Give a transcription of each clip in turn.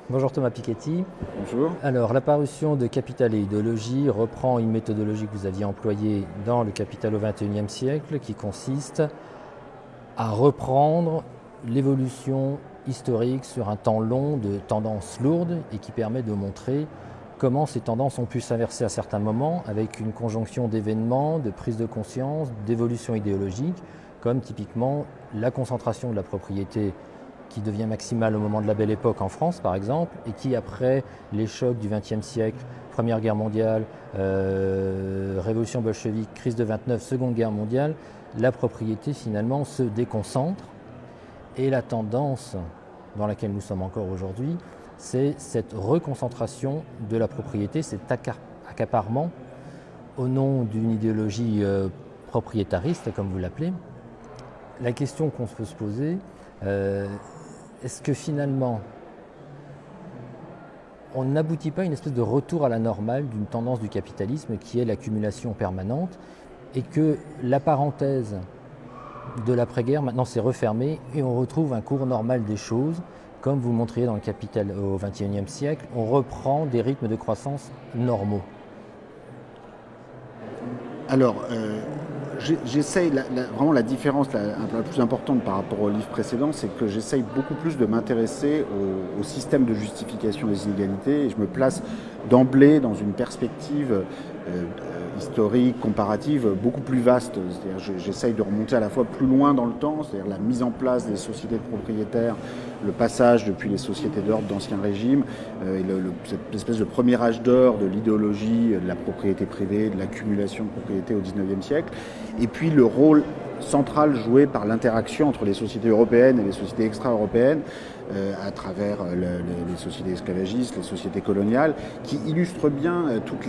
Bonjour Thomas Piketty. Bonjour. Alors, la parution de Capital et idéologie reprend une méthodologie que vous aviez employée dans le Capital au XXIe siècle, qui consiste à reprendre l'évolution historique sur un temps long de tendances lourdes et qui permet de montrer comment ces tendances ont pu s'inverser à certains moments avec une conjonction d'événements, de prise de conscience, d'évolution idéologique, comme typiquement la concentration de la propriété qui devient maximale au moment de la Belle Époque en France, par exemple, et qui, après les chocs du XXe siècle, Première Guerre mondiale, Révolution bolchevique, crise de 29, Seconde Guerre mondiale, la propriété, finalement, se déconcentre. Et la tendance dans laquelle nous sommes encore aujourd'hui, c'est cette reconcentration de la propriété, cet accaparement au nom d'une idéologie propriétariste, comme vous l'appelez. La question qu'on peut se poser, est-ce que finalement, on n'aboutit pas à une espèce de retour à la normale d'une tendance du capitalisme qui est l'accumulation permanente et que la parenthèse de l'après-guerre maintenant s'est refermée et on retrouve un cours normal des choses, comme vous montriez dans le Capital au XXIe siècle, on reprend des rythmes de croissance normaux? Alors, j'essaye, vraiment la différence la plus importante par rapport au livre précédent, c'est que j'essaye beaucoup plus de m'intéresser au système de justification des inégalités et je me place d'emblée dans une perspective historique, comparative, beaucoup plus vaste. C'est-à-dire, j'essaye de remonter à la fois plus loin dans le temps, c'est-à-dire la mise en place des sociétés de propriétaires, le passage depuis les sociétés d'ordre d'Ancien Régime, cette espèce de premier âge d'or de l'idéologie, de la propriété privée, de l'accumulation de propriété au XIXe siècle, et puis le rôle central joué par l'interaction entre les sociétés européennes et les sociétés extra-européennes à travers les sociétés esclavagistes, les sociétés coloniales, qui illustrent bien toutes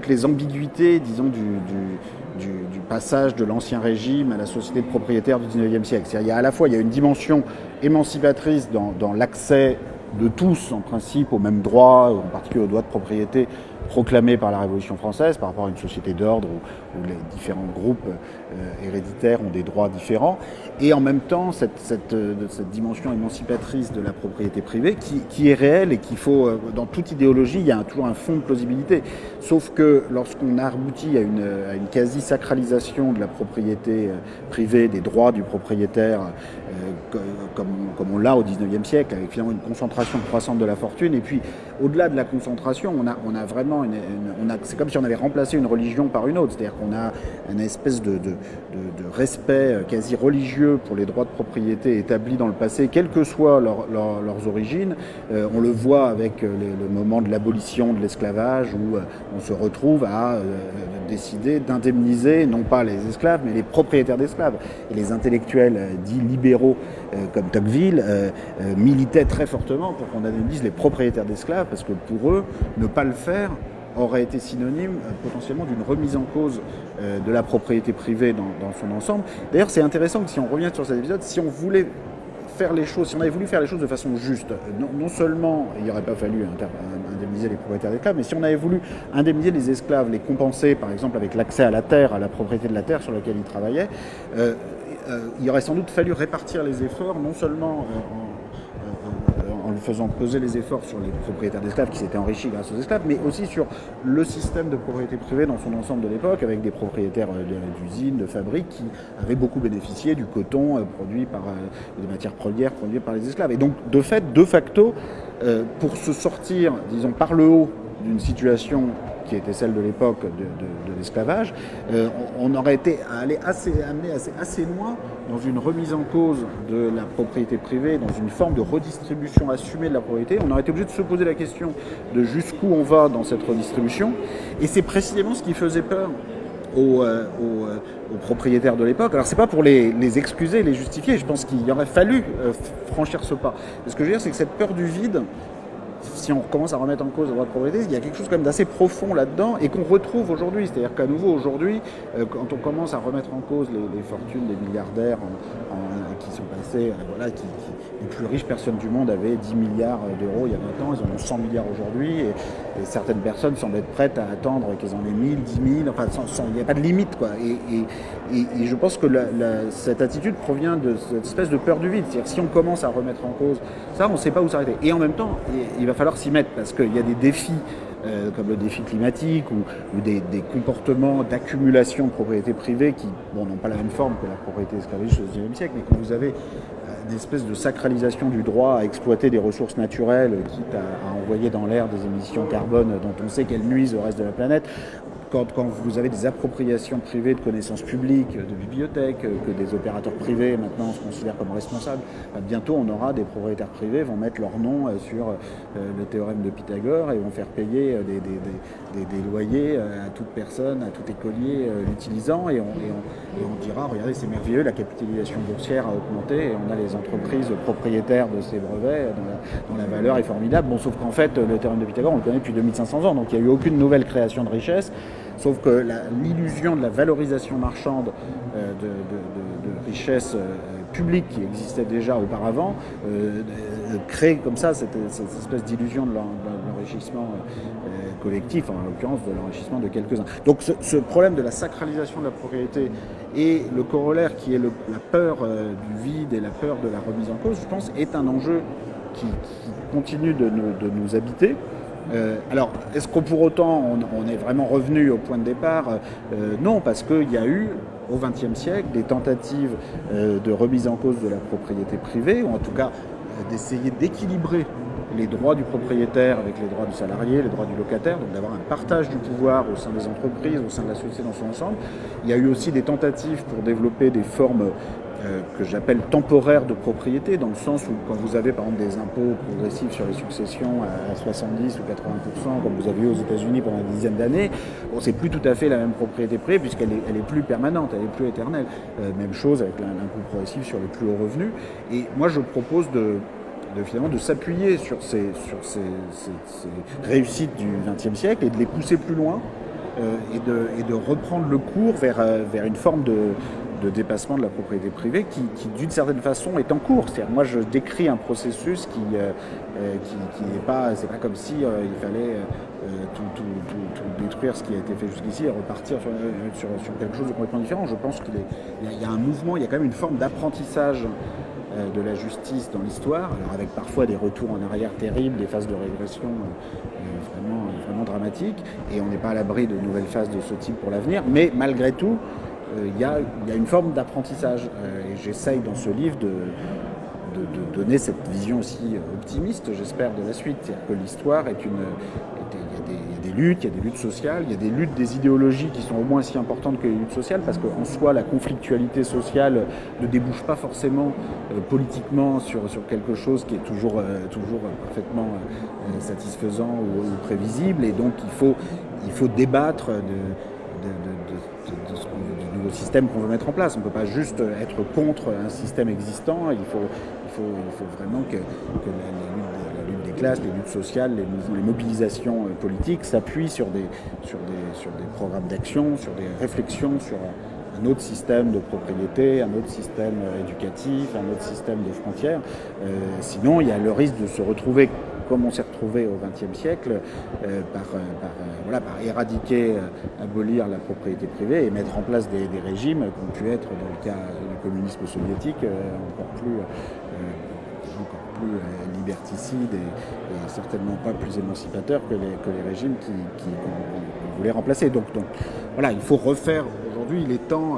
les ambiguïtés, disons, du passage de l'Ancien Régime à la société de propriétaires du XIXe siècle. C'est-à-dire, il y a à la fois une dimension émancipatrice dans l'accès de tous, en principe, aux mêmes droits, en particulier aux droits de propriété proclamés par la Révolution française par rapport à une société d'ordre où les différents groupes héréditaires ont des droits différents, et en même temps cette dimension émancipatrice de la propriété privée qui est réelle et qu'il faut, dans toute idéologie, il y a toujours un fond de plausibilité. Sauf que lorsqu'on a abouti à une quasi-sacralisation de la propriété privée, des droits du propriétaire, comme on l'a au XIXe siècle, avec finalement une concentration croissante de la fortune, et puis au-delà de la concentration, on a vraiment c'est comme si on avait remplacé une religion par une autre, c'est-à-dire qu'on a une espèce de respect quasi religieux pour les droits de propriété établis dans le passé, quelles que soient leurs origines. On le voit avec le moment de l'abolition de l'esclavage, où on se retrouve à décider d'indemniser non pas les esclaves, mais les propriétaires d'esclaves. Et les intellectuels dits libéraux, comme Tocqueville, militaient très fortement pour qu'on indemnise les propriétaires d'esclaves, parce que pour eux, ne pas le faire aurait été synonyme potentiellement d'une remise en cause de la propriété privée dans son ensemble. D'ailleurs, c'est intéressant que si on revient sur cet épisode, si on voulait faire les choses, si on avait voulu faire les choses de façon juste, non seulement il n'y aurait pas fallu indemniser les propriétaires d'esclaves, mais si on avait voulu indemniser les esclaves, les compenser par exemple avec l'accès à la terre, à la propriété de la terre sur laquelle ils travaillaient, il aurait sans doute fallu répartir les efforts, non seulement en faisant peser les efforts sur les propriétaires d'esclaves qui s'étaient enrichis grâce aux esclaves, mais aussi sur le système de propriété privée dans son ensemble de l'époque, avec des propriétaires d'usines, de fabriques qui avaient beaucoup bénéficié du coton produit par des matières premières produites par les esclaves. Et donc, de fait, de facto, pour se sortir, disons, par le haut d'une situation qui était celle de l'époque de l'esclavage, on aurait été amené assez loin dans une remise en cause de la propriété privée, dans une forme de redistribution assumée de la propriété. On aurait été obligé de se poser la question de jusqu'où on va dans cette redistribution. Et c'est précisément ce qui faisait peur aux propriétaires de l'époque. Alors c'est pas pour les excuser, les justifier, je pense qu'il aurait fallu franchir ce pas. Ce que je veux dire, c'est que cette peur du vide, si on commence à remettre en cause le droit de propriété, il y a quelque chose quand même d'assez profond là-dedans et qu'on retrouve aujourd'hui. C'est-à-dire qu'à nouveau aujourd'hui, quand on commence à remettre en cause les fortunes des milliardaires qui sont paraissait, les plus riches personnes du monde avaient 10 milliards d'euros il y a 20 ans, ils en ont 100 milliards aujourd'hui, et certaines personnes semblent être prêtes à attendre qu'ils en aient 1000, 10 000, enfin il n'y a pas de limite, quoi. Et je pense que cette attitude provient de cette espèce de peur du vide. C'est-à-dire si on commence à remettre en cause ça, on ne sait pas où s'arrêter. Et en même temps, il va falloir s'y mettre, parce qu'il y a des défis comme le défi climatique ou des comportements d'accumulation de propriété privée qui n'ont pas la même forme que la propriété esclavagiste au XIXe siècle, mais quand vous avez une espèce de sacralisation du droit à exploiter des ressources naturelles, quitte à envoyer dans l'air des émissions carbone dont on sait qu'elles nuisent au reste de la planète, quand vous avez des appropriations privées de connaissances publiques, de bibliothèques, que des opérateurs privés maintenant se considèrent comme responsables, bientôt on aura des propriétaires privés vont mettre leur nom sur le théorème de Pythagore et vont faire payer des loyers à toute personne, à tout écolier l'utilisant, et on dira regardez, c'est merveilleux, la capitalisation boursière a augmenté et on a les entreprises propriétaires de ces brevets dont la valeur est formidable. Bon, sauf qu'en fait le théorème de Pythagore on le connaît depuis 2500 ans, donc il n'y a eu aucune nouvelle création de richesse. Sauf que l'illusion de la valorisation marchande de richesses publiques qui existait déjà auparavant crée comme ça cette espèce d'illusion de l'enrichissement collectif, en l'occurrence de l'enrichissement de quelques-uns. Donc ce problème de la sacralisation de la propriété et le corollaire qui est la peur du vide et la peur de la remise en cause, je pense, est un enjeu qui continue de nous habiter. Alors, est-ce que pour autant on est vraiment revenu au point de départ? Non, parce qu'il y a eu au XXe siècle des tentatives de remise en cause de la propriété privée, ou en tout cas d'essayer d'équilibrer les droits du propriétaire avec les droits du salarié, les droits du locataire, donc d'avoir un partage du pouvoir au sein des entreprises, au sein de la société dans son ensemble. Il y a eu aussi des tentatives pour développer des formes que j'appelle temporaires de propriété, dans le sens où quand vous avez par exemple des impôts progressifs sur les successions à 70 ou 80%, comme vous avez eu aux États-Unis pendant des dizaines d'années, bon, c'est plus tout à fait la même propriété privée puisqu'elle est plus permanente, elle est plus éternelle. Même chose avec l'impôt progressif sur les plus hauts revenus. Et moi je propose finalement de s'appuyer sur ces réussites du XXe siècle et de les pousser plus loin et de reprendre le cours vers une forme de dépassement de la propriété privée qui d'une certaine façon est en cours. C'est-à-dire, moi je décris un processus qui n'est pas, c'est pas comme si il fallait tout détruire ce qui a été fait jusqu'ici et repartir sur quelque chose de complètement différent. Je pense qu'il y a un mouvement, il y a quand même une forme d'apprentissage de la justice dans l'histoire, alors avec parfois des retours en arrière terribles, des phases de régression vraiment dramatiques, et on n'est pas à l'abri de nouvelles phases de ce type pour l'avenir, mais malgré tout, il y a une forme d'apprentissage. Et j'essaye dans ce livre de donner cette vision aussi optimiste, j'espère, de la suite. C'est-à-dire que l'histoire il y a des luttes sociales, il y a des luttes des idéologies qui sont au moins aussi importantes que les luttes sociales, parce qu'en soi, la conflictualité sociale ne débouche pas forcément politiquement sur quelque chose qui est toujours parfaitement satisfaisant ou prévisible. Et donc, il faut débattre du nouveau système qu'on veut mettre en place. On ne peut pas juste être contre un système existant, il faut vraiment que la lutte des classes, les luttes sociales, les mobilisations politiques s'appuient sur des programmes d'action, sur des réflexions, sur un autre système de propriété, un autre système éducatif, un autre système de frontières. Sinon, il y a le risque de se retrouver comme on s'est retrouvé au XXe siècle, par éradiquer, abolir la propriété privée et mettre en place des régimes qui ont pu être, dans le cas du communisme soviétique, encore plus liberticides et certainement pas plus émancipateurs que les régimes qu'on voulait remplacer. Donc voilà, il faut refaire, aujourd'hui il est temps,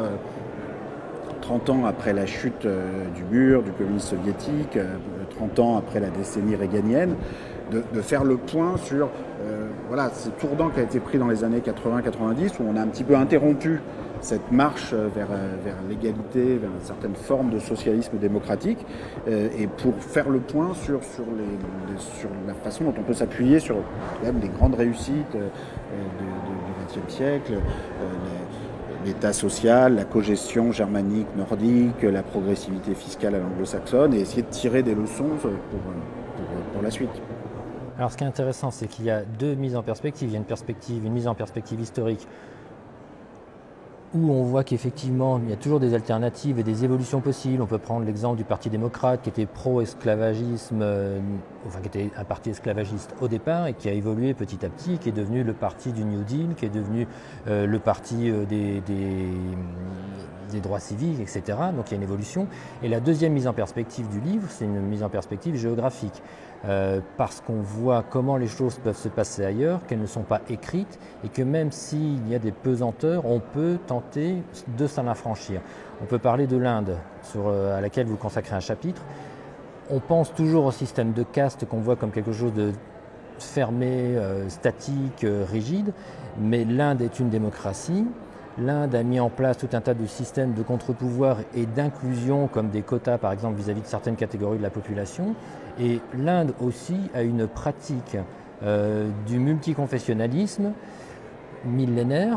30 ans après la chute du mur, du communisme soviétique, 30 ans après la décennie réganienne, de faire le point sur ce tournant qui a été pris dans les années 80-90, où on a un petit peu interrompu cette marche vers l'égalité, vers une certaine forme de socialisme démocratique, et pour faire le point sur la façon dont on peut s'appuyer sur les grandes réussites du XXe siècle, l'État social, la cogestion germanique, nordique, la progressivité fiscale à l'anglo-saxonne, et essayer de tirer des leçons pour la suite. Alors ce qui est intéressant, c'est qu'il y a deux mises en perspective. Il y a une mise en perspective historique où on voit qu'effectivement, il y a toujours des alternatives et des évolutions possibles. On peut prendre l'exemple du Parti démocrate qui était pro-esclavagisme, qui était un parti esclavagiste au départ et qui a évolué petit à petit, qui est devenu le parti du New Deal, qui est devenu le parti des droits civiques, etc. Donc il y a une évolution. Et la deuxième mise en perspective du livre, c'est une mise en perspective géographique. Parce qu'on voit comment les choses peuvent se passer ailleurs, qu'elles ne sont pas écrites et que même s'il y a des pesanteurs, on peut tenter de s'en affranchir. On peut parler de l'Inde, à laquelle vous consacrez un chapitre. On pense toujours au système de caste qu'on voit comme quelque chose de fermé, statique, rigide, mais l'Inde est une démocratie. L'Inde a mis en place tout un tas de systèmes de contre-pouvoir et d'inclusion, comme des quotas par exemple vis-à-vis de certaines catégories de la population. Et l'Inde aussi a une pratique du multiconfessionnalisme millénaire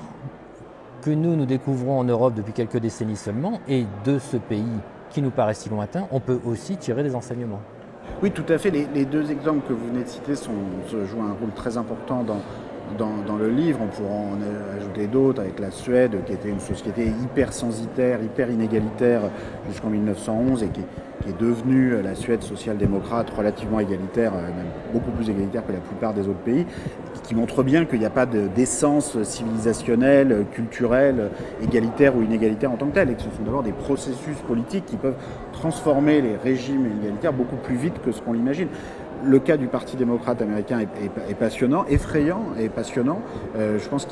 que nous découvrons en Europe depuis quelques décennies seulement. Et de ce pays qui nous paraît si lointain, on peut aussi tirer des enseignements. Oui, tout à fait. Les deux exemples que vous venez de citer jouent un rôle très important dans le livre. On pourra en ajouter d'autres, avec la Suède, qui était une société hyper censitaire, hyper inégalitaire jusqu'en 1911 et qui est devenue la Suède social-démocrate relativement égalitaire, même beaucoup plus égalitaire que la plupart des autres pays, qui montre bien qu'il n'y a pas d'essence civilisationnelle, culturelle, égalitaire ou inégalitaire en tant que telle, et que ce sont d'abord des processus politiques qui peuvent transformer les régimes inégalitaires beaucoup plus vite que ce qu'on l'imagine. Le cas du Parti démocrate américain est passionnant, effrayant et passionnant. Je pense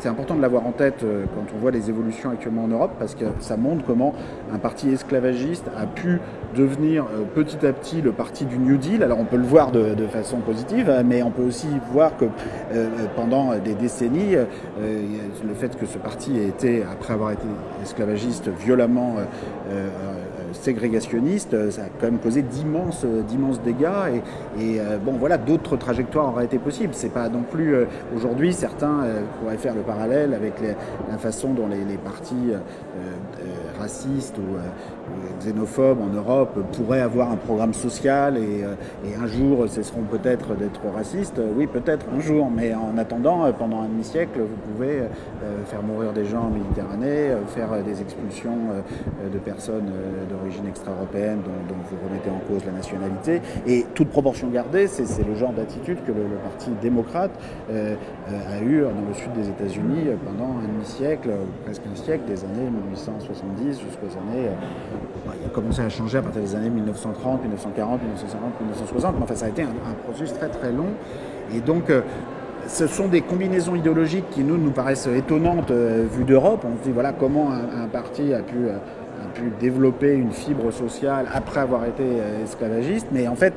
c'est important de l'avoir en tête quand on voit les évolutions actuellement en Europe, parce que ça montre comment un parti esclavagiste a pu devenir petit à petit le parti du New Deal. Alors on peut le voir de façon positive, mais on peut aussi voir que pendant des décennies, le fait que ce parti ait été, après avoir été esclavagiste, violemment ségrégationniste, ça a quand même causé d'immenses dégâts et d'autres trajectoires auraient été possibles. C'est pas non plus aujourd'hui, certains pourraient faire le parallèle avec la façon dont les partis racistes ou xénophobes en Europe pourraient avoir un programme social et un jour cesseront peut-être d'être racistes. Oui, peut-être un jour, mais en attendant, pendant un demi-siècle, vous pouvez faire mourir des gens en Méditerranée, faire des expulsions de personnes d'origine extra-européenne dont vous remettez en cause la nationalité. Et toute proportion gardée, c'est le genre d'attitude que le Parti démocrate a eu dans le sud des États-Unis pendant un demi-siècle, presque un siècle, des années 1870 jusqu'aux années... il a commencé à changer à partir des années 1930, 1940, 1950, 1960, mais enfin ça a été un processus très très long. Et donc ce sont des combinaisons idéologiques qui nous paraissent étonnantes vues d'Europe. On se dit voilà comment un parti a pu développer une fibre sociale après avoir été esclavagiste, mais en fait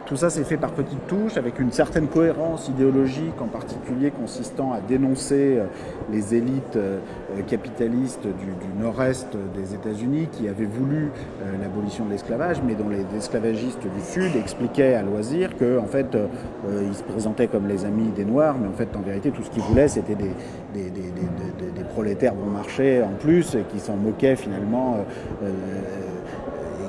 tout ça s'est fait par petites touches, avec une certaine cohérence idéologique, en particulier consistant à dénoncer les élites capitalistes du nord-est des États-Unis qui avaient voulu l'abolition de l'esclavage, mais dont les esclavagistes du Sud expliquaient à loisir que, en fait, ils se présentaient comme les amis des Noirs, mais en fait, en vérité, tout ce qu'ils voulaient, c'était des prolétaires bon marché en plus, et qui s'en moquaient finalement.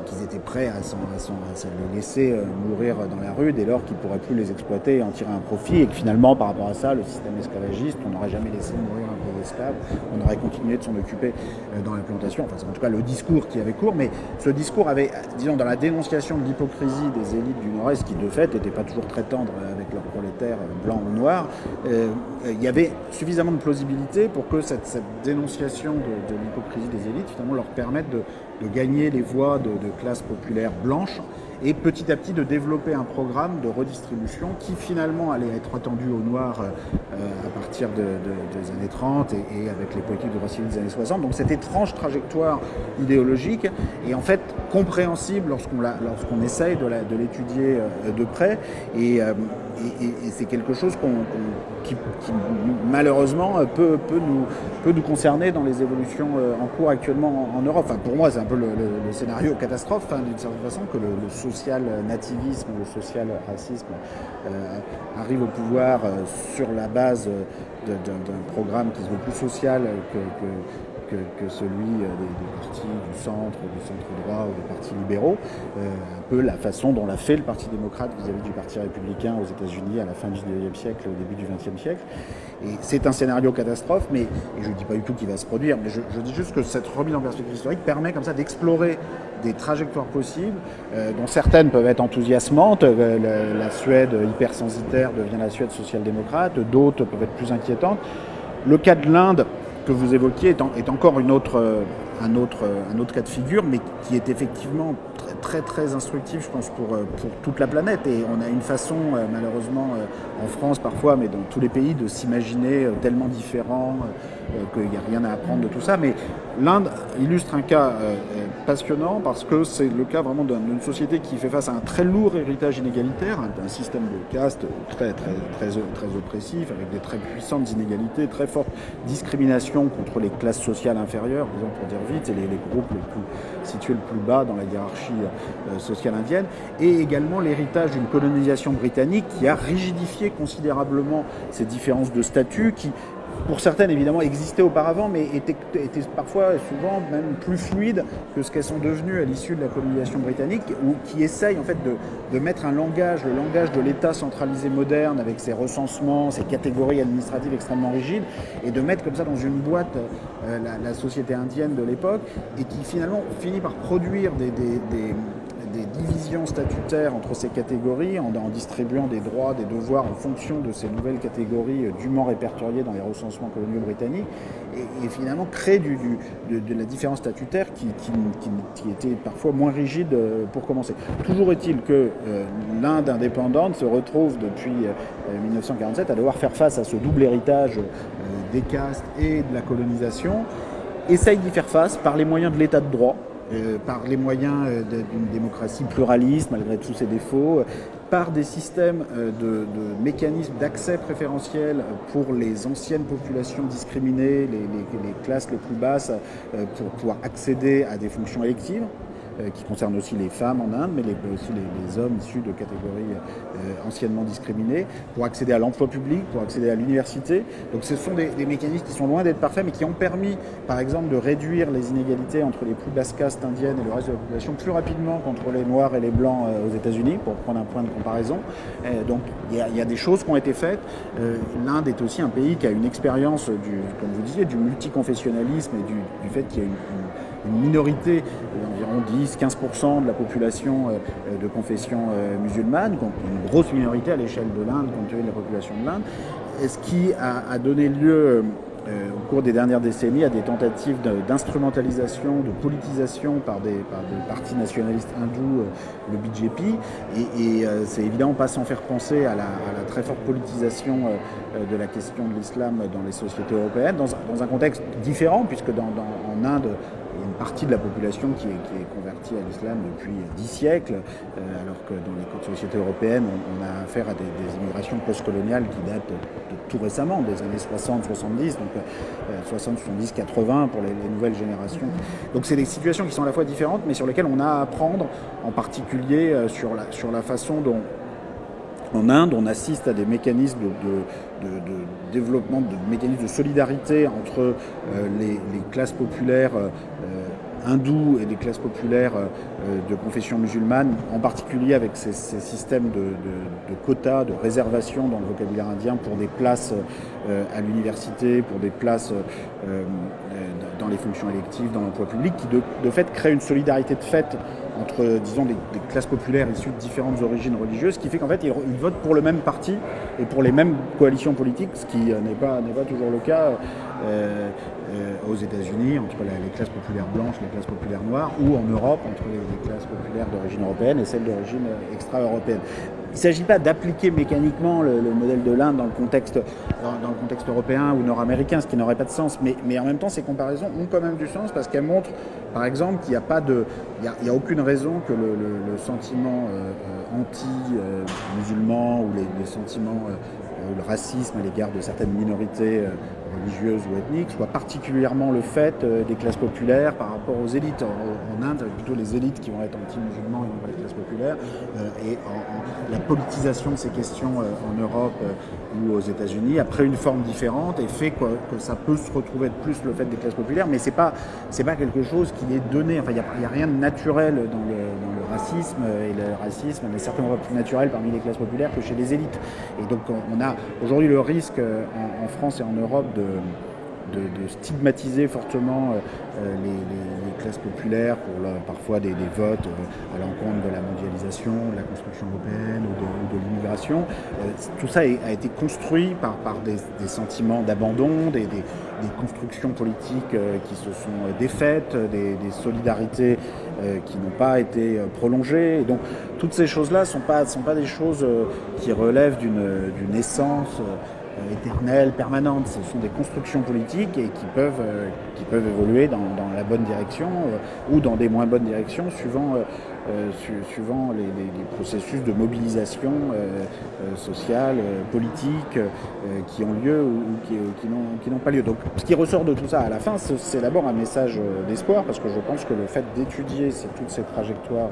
Qu'ils étaient prêts à les laisser mourir dans la rue dès lors qu'ils ne pourraient plus les exploiter et en tirer un profit, et que finalement, par rapport à ça, le système esclavagiste, on n'aurait jamais laissé mourir un pauvre esclave, on aurait continué de s'en occuper dans la plantation. Enfin, c'est en tout cas le discours qui avait cours, mais ce discours avait, disons, dans la dénonciation de l'hypocrisie des élites du Nord-Est, qui de fait n'étaient pas toujours très tendres avec leurs prolétaires blancs ou noirs, il y avait suffisamment de plausibilité pour que cette dénonciation de l'hypocrisie des élites, finalement, leur permette de gagner les voix de classes populaires blanches et petit à petit de développer un programme de redistribution qui finalement allait être attendu aux Noirs à partir des années 30 et avec les politiques de droits civils des années 60. Donc cette étrange trajectoire idéologique est en fait compréhensible lorsqu'on essaye de l'étudier de près et c'est quelque chose qui malheureusement peut nous concerner dans les évolutions en cours actuellement en Europe. Enfin, pour moi, c'est un peu le scénario catastrophe, d'une certaine façon, que le social nativisme, le social racisme arrive au pouvoir sur la base d'un programme qui se veut plus social que que celui des partis du centre-droit ou des partis libéraux, un peu la façon dont l'a fait le Parti démocrate vis-à-vis du Parti républicain aux États-Unis à la fin du 19e siècle, au début du 20e siècle. Et c'est un scénario catastrophe, mais et je ne dis pas du tout qu'il va se produire, mais je dis juste que cette remise en perspective historique permet comme ça d'explorer des trajectoires possibles, dont certaines peuvent être enthousiasmantes. La Suède hypersensitaire devient la Suède social-démocrate, d'autres peuvent être plus inquiétantes. Le cas de l'Inde que vous évoquiez est encore un autre cas de figure, mais qui est effectivement très instructif, je pense, pour toute la planète. Et on a une façon, malheureusement, en France parfois, mais dans tous les pays, de s'imaginer tellement différents qu'il n'y a rien à apprendre de tout ça. Mais l'Inde illustre un cas passionnant parce que c'est le cas vraiment d'une société qui fait face à un très lourd héritage inégalitaire, un système de caste très oppressif, avec des très puissantes inégalités, très forte discrimination contre les classes sociales inférieures, disons pour dire vite, et les groupes situés le plus bas dans la hiérarchie sociale indienne, et également l'héritage d'une colonisation britannique qui a rigidifié considérablement ces différences de statut qui, pour certaines évidemment, existaient auparavant, mais étaient parfois, souvent même plus fluides que ce qu'elles sont devenues à l'issue de la colonisation britannique, ou qui essayent en fait de mettre un langage, le langage de l'État centralisé moderne, avec ses recensements, ses catégories administratives extrêmement rigides, et de mettre comme ça dans une boîte la société indienne de l'époque, et qui finalement finit par produire des divisions statutaires entre ces catégories en distribuant des droits, des devoirs en fonction de ces nouvelles catégories dûment répertoriées dans les recensements coloniaux britanniques et finalement crée de la différence statutaire qui était parfois moins rigide pour commencer. Toujours est-il que l'Inde indépendante se retrouve depuis 1947 à devoir faire face à ce double héritage des castes et de la colonisation, essaye d'y faire face par les moyens de l'état de droit, par les moyens d'une démocratie pluraliste, malgré tous ses défauts, par des systèmes de mécanismes d'accès préférentiel pour les anciennes populations discriminées, les classes les plus basses, pour pouvoir accéder à des fonctions électives, qui concernent aussi les femmes en Inde, mais aussi les hommes issus de catégories anciennement discriminées, pour accéder à l'emploi public, pour accéder à l'université. Donc ce sont des mécanismes qui sont loin d'être parfaits, mais qui ont permis, par exemple, de réduire les inégalités entre les plus basses castes indiennes et le reste de la population plus rapidement qu'entre les Noirs et les Blancs aux États-Unis, pour prendre un point de comparaison. Donc il y a des choses qui ont été faites. L'Inde est aussi un pays qui a une expérience, comme vous disiez, du multiconfessionnalisme et du fait qu'il y a une minorité d'environ 10-15% de la population de confession musulmane, une grosse minorité à l'échelle de l'Inde, compte tenu de la population de l'Inde, ce qui a donné lieu au cours des dernières décennies à des tentatives d'instrumentalisation, de politisation par des partis nationalistes hindous, le BJP, et c'est évidemment pas sans faire penser à la très forte politisation de la question de l'islam dans les sociétés européennes, dans un contexte différent, puisque en Inde, il y a une partie de la population qui est convertie à l'islam depuis 10 siècles, alors que dans les sociétés européennes, on a affaire à des immigrations postcoloniales qui datent de tout récemment, des années 60-70, donc 60, 70, 80 pour les nouvelles générations. Donc c'est des situations qui sont à la fois différentes, mais sur lesquelles on a à apprendre, en particulier sur la façon dont en Inde, on assiste à des mécanismes de développement, de mécanismes de solidarité entre les classes populaires hindous et les classes populaires de confession musulmane, en particulier avec ces systèmes de quotas, de réservation dans le vocabulaire indien pour des places à l'université, pour des places dans les fonctions électives, dans l'emploi public, qui de fait créent une solidarité de fait entre, disons, des classes populaires issues de différentes origines religieuses, ce qui fait qu'en fait, ils votent pour le même parti et pour les mêmes coalitions politiques, ce qui n'est pas toujours le cas aux États-Unis, entre les classes populaires blanches, les classes populaires noires, ou en Europe, entre les classes populaires d'origine européenne et celles d'origine extra-européenne. Il ne s'agit pas d'appliquer mécaniquement le modèle de l'Inde dans le contexte européen ou nord-américain, ce qui n'aurait pas de sens. Mais en même temps, ces comparaisons ont quand même du sens parce qu'elles montrent, par exemple, qu'il n'y a aucune raison que le sentiment anti-musulman ou les sentiments le racisme à l'égard de certaines minorités religieuses ou ethniques, soit particulièrement le fait des classes populaires par rapport aux élites. En Inde, c'est plutôt les élites qui vont être anti-musulmans et non pas les classes populaires. Et la politisation de ces questions en Europe ou aux États-Unis a pris une forme différente et fait que ça peut se retrouver être plus le fait des classes populaires, mais c'est pas quelque chose qui est donné. Enfin, il n'y a rien de naturel dans le racisme, et le racisme n'est certainement pas plus naturel parmi les classes populaires que chez les élites. Et donc on a aujourd'hui le risque en France et en Europe de stigmatiser fortement les classes populaires pour parfois des votes à l'encontre de la mondialisation, de la construction européenne ou de l'immigration. Tout ça a été construit par des sentiments d'abandon, des constructions politiques qui se sont défaites, des solidarités qui n'ont pas été prolongées. Et donc toutes ces choses-là ne sont pas des choses qui relèvent d'une essence éternelle, permanente. Ce sont des constructions politiques et qui peuvent évoluer dans la bonne direction ou dans des moins bonnes directions suivant les processus de mobilisation sociale, politique qui ont lieu ou qui n'ont pas lieu. Donc ce qui ressort de tout ça à la fin, c'est d'abord un message d'espoir, parce que je pense que le fait d'étudier toutes ces trajectoires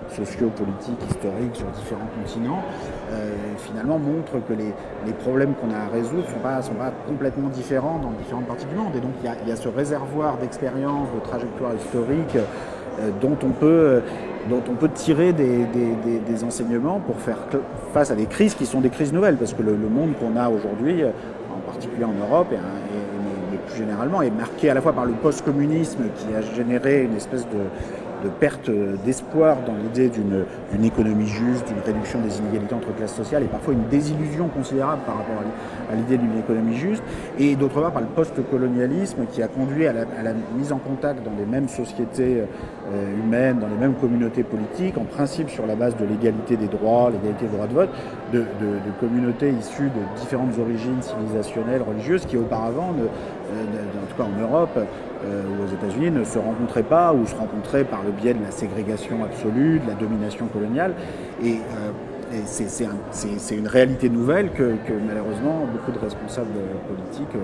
sociopolitiques, historiques sur différents continents, finalement montre que les problèmes qu'on a à résoudre ne sont pas complètement différents dans différentes parties du monde. Et donc il y a ce réservoir d'expériences, de trajectoires historiques dont on peut tirer des enseignements pour faire face à des crises qui sont des crises nouvelles, parce que le monde qu'on a aujourd'hui, en particulier en Europe et plus généralement, est marqué à la fois par le post-communisme qui a généré une espèce de perte d'espoir dans l'idée d'une économie juste, d'une réduction des inégalités entre classes sociales et parfois une désillusion considérable par rapport à l'idée d'une économie juste, et d'autre part par le post-colonialisme qui a conduit à la mise en contact dans les mêmes sociétés humaines, dans les mêmes communautés politiques, en principe sur la base de l'égalité des droits, l'égalité des droits de vote, de communautés issues de différentes origines civilisationnelles, religieuses, qui auparavant, en tout cas en Europe, ou aux États-Unis, ne se rencontraient pas ou se rencontraient par le biais de la ségrégation absolue, de la domination coloniale. Et c'est une réalité nouvelle que malheureusement beaucoup de responsables politiques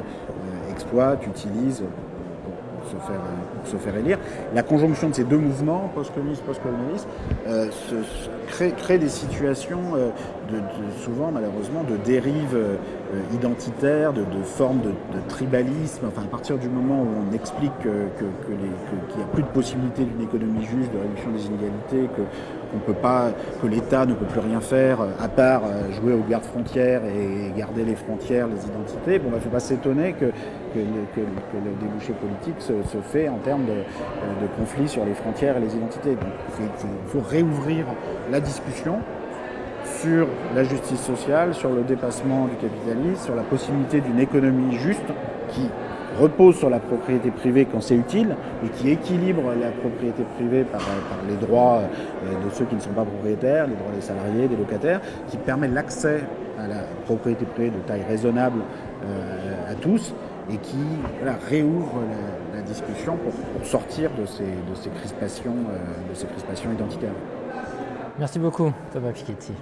exploitent, utilisent pour se faire élire. La conjonction de ces deux mouvements, post-communisme, post-colonialisme, crée des situations souvent malheureusement de dérives identitaires, de formes de tribalisme. Enfin, à partir du moment où on explique qu'il n'y a plus de possibilité d'une économie juste, de réduction des inégalités, que l'État ne peut plus rien faire à part jouer aux gardes-frontières et garder les frontières, les identités, bon, il ne faut pas s'étonner que le débouché politique se fait en termes de conflits sur les frontières et les identités. Donc il faut réouvrir la discussion sur la justice sociale, sur le dépassement du capitalisme, sur la possibilité d'une économie juste qui repose sur la propriété privée quand c'est utile et qui équilibre la propriété privée par les droits de ceux qui ne sont pas propriétaires, les droits des salariés, des locataires, qui permet l'accès à la propriété privée de taille raisonnable à tous et qui réouvre la discussion pour sortir de ces crispations identitaires. Merci beaucoup, Thomas Piketty.